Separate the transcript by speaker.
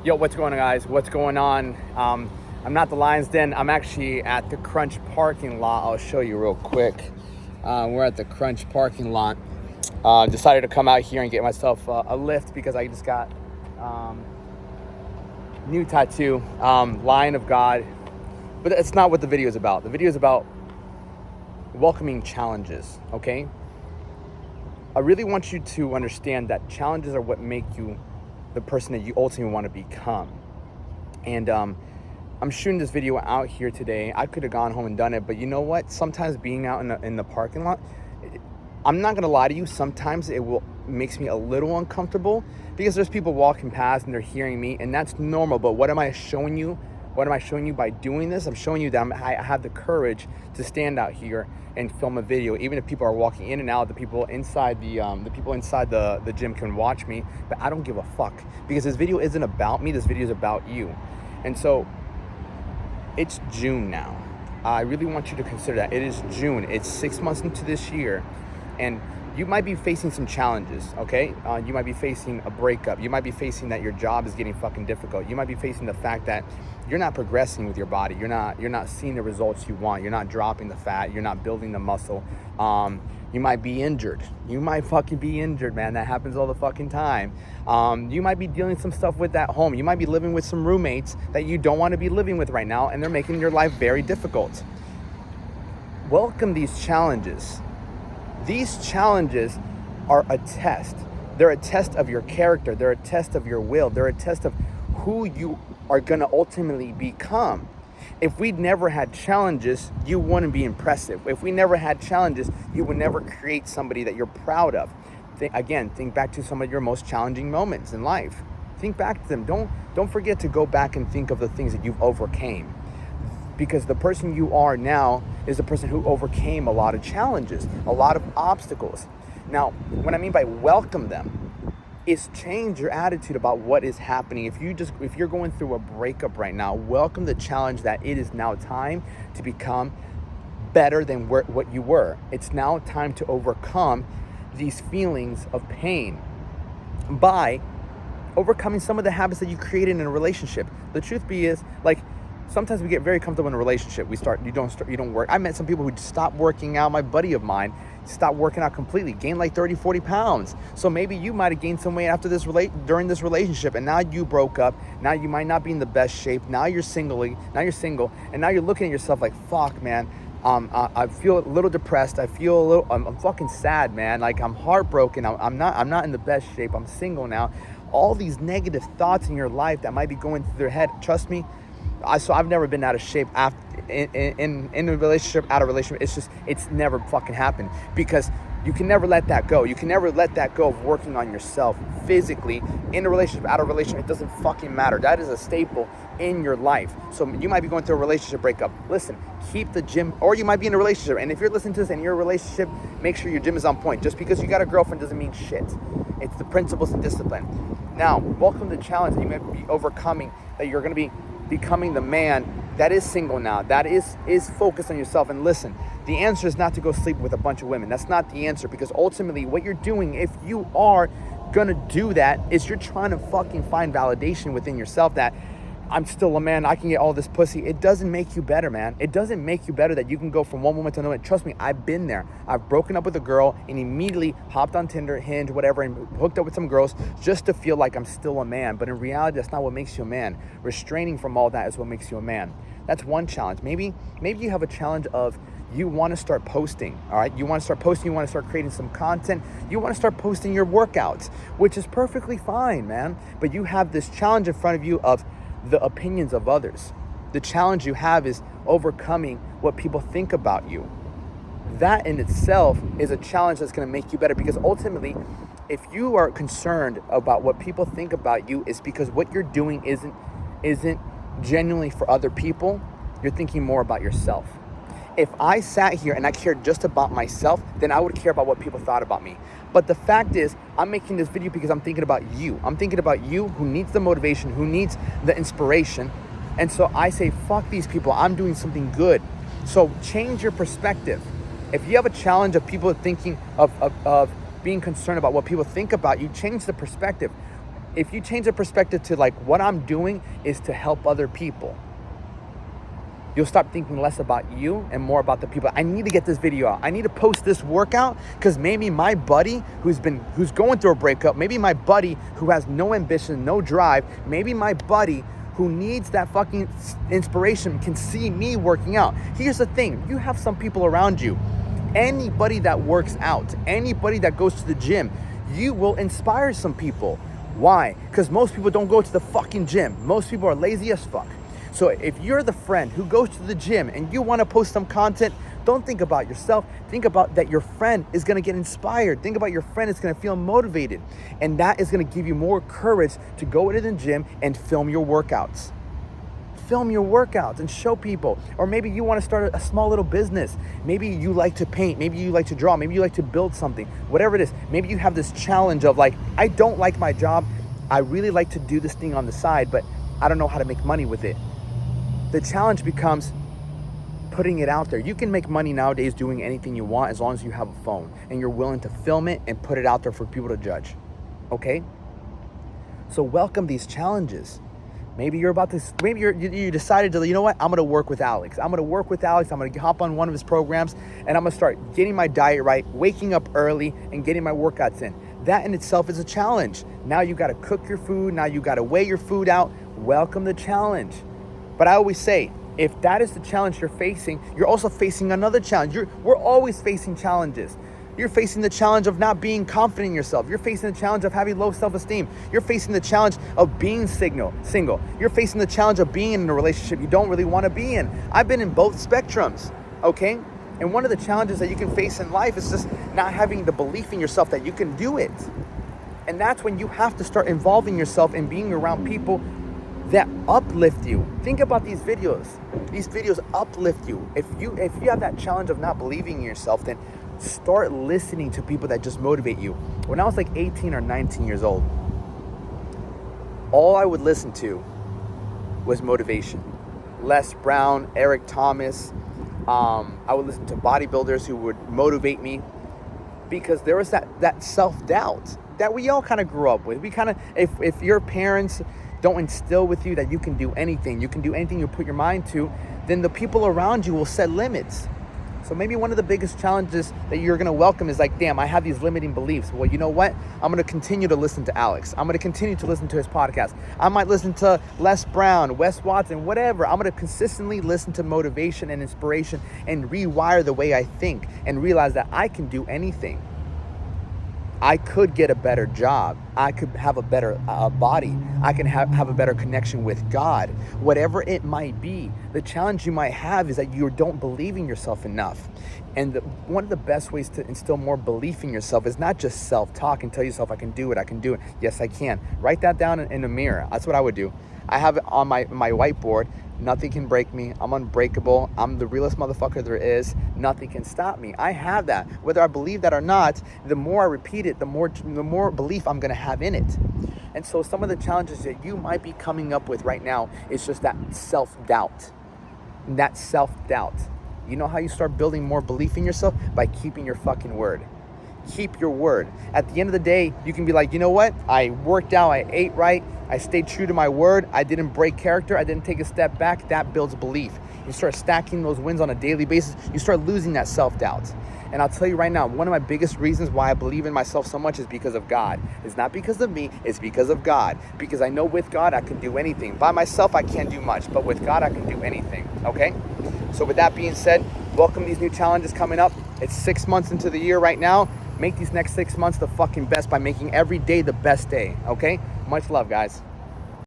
Speaker 1: Yo, what's going on, guys? What's going on? I'm not the Lion's Den. I'm actually at the Crunch parking lot. I'll show you real quick. We're at the Crunch parking lot. Decided to come out here and get myself a lift because I just got new tattoo, Lion of God. But it's not what the video is about. The video is about welcoming challenges, okay? I really want you to understand that challenges are what make you the person that you ultimately want to become. And I'm shooting this video out here today. I could have gone home and done it, but you know what? Sometimes being out in the parking lot, I'm not gonna lie to you, sometimes makes me a little uncomfortable because there's people walking past and they're hearing me, and that's normal. But what am I showing you? What am I showing you by doing this? I'm showing you that I have the courage to stand out here and film a video, even if people are walking in and out. The people inside the gym can watch me, but I don't give a fuck because this video isn't about me. This video is about you. And so it's June now. I really want you to consider that it is June. It's 6 months into this year, and you might be facing some challenges, okay? You might be facing a breakup. You might be facing that your job is getting fucking difficult. You might be facing the fact that you're not progressing with your body. You're not seeing the results you want. You're not dropping the fat. You're not building the muscle. You might be injured. You might fucking be injured, man. That happens all the fucking time. You might be dealing some stuff with at home. You might be living with some roommates that you don't want to be living with right now, and they're making your life very difficult. Welcome these challenges. These challenges are a test. They're a test of your character. They're a test of your will. They're a test of who you are going to ultimately become. If we never had challenges, you wouldn't be impressive. If we never had challenges, you would never create somebody that you're proud of. Think back to some of your most challenging moments in life. Think back to them. Don't forget to go back and think of the things that you've overcame. Because the person you are now is the person who overcame a lot of challenges, a lot of obstacles. Now, what I mean by welcome them is change your attitude about what is happening. If you're going through a breakup right now, welcome the challenge that it is now time to become better than what you were. It's now time to overcome these feelings of pain by overcoming some of the habits that you created in a relationship. The truth is, like, sometimes we get very comfortable in a relationship. You don't work. I met some people who stopped working out. My buddy of mine stopped working out completely, gained like 30, 40 pounds. So maybe you might have gained some weight during this relationship, and now you broke up. Now you might not be in the best shape. Now you're single, and now you're looking at yourself like, fuck, man. I feel a little depressed. I'm fucking sad, man. Like, I'm heartbroken. I'm not in the best shape. I'm single now. All these negative thoughts in your life that might be going through their head. Trust me. So I've never been out of shape in a relationship, out of relationship. It's never fucking happened because you can never let that go. You can never let that go of working on yourself physically in a relationship, out of relationship. It doesn't fucking matter. That is a staple in your life. So you might be going through a relationship breakup. Listen, keep the gym, or you might be in a relationship. And if you're listening to this and you're in a relationship, make sure your gym is on point. Just because you got a girlfriend doesn't mean shit. It's the principles and discipline. Now, welcome the challenge that you might be overcoming, that you're going to be becoming the man that is single now, that is focused on yourself. And listen, the answer is not to go sleep with a bunch of women. That's not the answer, because ultimately what you're doing, if you are gonna do that, is you're trying to fucking find validation within yourself that I'm still a man, I can get all this pussy. It doesn't make you better, man. It doesn't make you better that you can go from one woman to another. Trust me, I've been there. I've broken up with a girl and immediately hopped on Tinder, Hinge, whatever, and hooked up with some girls just to feel like I'm still a man. But in reality, that's not what makes you a man. Restraining from all that is what makes you a man. That's one challenge. Maybe you have a challenge of you want to start posting, all right? You want to start posting, you want to start creating some content, you want to start posting your workouts, which is perfectly fine, man. But you have this challenge in front of you of the opinions of others. The challenge you have is overcoming what people think about you. That in itself is a challenge that's going to make you better, because ultimately, if you are concerned about what people think about you, it's because what you're doing isn't genuinely for other people. You're thinking more about yourself. If I sat here and I cared just about myself, then I would care about what people thought about me. But the fact is, I'm making this video because I'm thinking about you. I'm thinking about you, who needs the motivation, who needs the inspiration. And so I say, fuck these people. I'm doing something good. So change your perspective. If you have a challenge of people thinking of being concerned about what people think about you, change the perspective. if you change the perspective to like, what I'm doing is to help other people, you'll stop thinking less about you and more about the people. I need to get this video out. I need to post this workout because maybe my buddy who's going through a breakup, maybe my buddy who has no ambition, no drive, maybe my buddy who needs that fucking inspiration can see me working out. Here's the thing, you have some people around you. Anybody that works out, anybody that goes to the gym, you will inspire some people. Why? Because most people don't go to the fucking gym. Most people are lazy as fuck. So if you're the friend who goes to the gym and you want to post some content, don't think about yourself. Think about that your friend is going to get inspired. Think about your friend is going to feel motivated. And that is going to give you more courage to go into the gym and film your workouts. Film your workouts and show people. Or maybe you want to start a small little business. Maybe you like to paint. Maybe you like to draw. Maybe you like to build something. Whatever it is. Maybe you have this challenge of like, I don't like my job. I really like to do this thing on the side, but I don't know how to make money with it. The challenge becomes putting it out there. You can make money nowadays doing anything you want as long as you have a phone and you're willing to film it and put it out there for people to judge. Okay? So welcome these challenges. Maybe you're about to, maybe you decided to, you know what? I'm going to work with Alex. I'm going to work with Alex. I'm going to hop on one of his programs and I'm going to start getting my diet right, waking up early and getting my workouts in. That in itself is a challenge. Now you got to cook your food. Now you got to weigh your food out. Welcome the challenge. But I always say, if that is the challenge you're facing, you're also facing another challenge. We're always facing challenges. You're facing the challenge of not being confident in yourself. You're facing the challenge of having low self-esteem. You're facing the challenge of being single. You're facing the challenge of being in a relationship you don't really want to be in. I've been in both spectrums, okay? And one of the challenges that you can face in life is just not having the belief in yourself that you can do it. And that's when you have to start involving yourself and being around people that uplift you. Think about these videos. These videos uplift you. If you have that challenge of not believing in yourself, then start listening to people that just motivate you. When I was like 18 or 19 years old, all I would listen to was motivation. Les Brown, Eric Thomas. I would listen to bodybuilders who would motivate me because there was that self-doubt that we all kind of grew up with. We kind of, if your parents don't instill with you that you can do anything you put your mind to, then the people around you will set limits. So maybe one of the biggest challenges that you're gonna welcome is like, damn, I have these limiting beliefs. Well, you know what? I'm gonna continue to listen to Alex. I'm gonna continue to listen to his podcast. I might listen to Les Brown, Wes Watson, whatever. I'm gonna consistently listen to motivation and inspiration and rewire the way I think and realize that I can do anything. I could get a better job. I could have a better body. I can have a better connection with God. Whatever it might be, the challenge you might have is that you don't believe in yourself enough. And one of the best ways to instill more belief in yourself is not just self-talk and tell yourself, I can do it. Yes, I can. Write that down in a mirror. That's what I would do. I have it on my whiteboard. Nothing can break me. I'm unbreakable. I'm the realest motherfucker there is. Nothing can stop me. I have that. Whether I believe that or not, the more I repeat it, the more belief I'm going to have in it. And so some of the challenges that you might be coming up with right now is just that self-doubt. That self-doubt. You know how you start building more belief in yourself? By keeping your fucking word. Keep your word. At the end of the day, you can be like, you know what? I worked out, I ate right, I stayed true to my word, I didn't break character, I didn't take a step back. That builds belief. You start stacking those wins on a daily basis, you start losing that self-doubt. And I'll tell you right now, one of my biggest reasons why I believe in myself so much is because of God. It's not because of me, it's because of God. Because I know with God, I can do anything. By myself, I can't do much, but with God, I can do anything, okay? So with that being said, welcome these new challenges coming up. It's 6 months into the year right now. Make these next 6 months the fucking best by making every day the best day, okay? Much love, guys.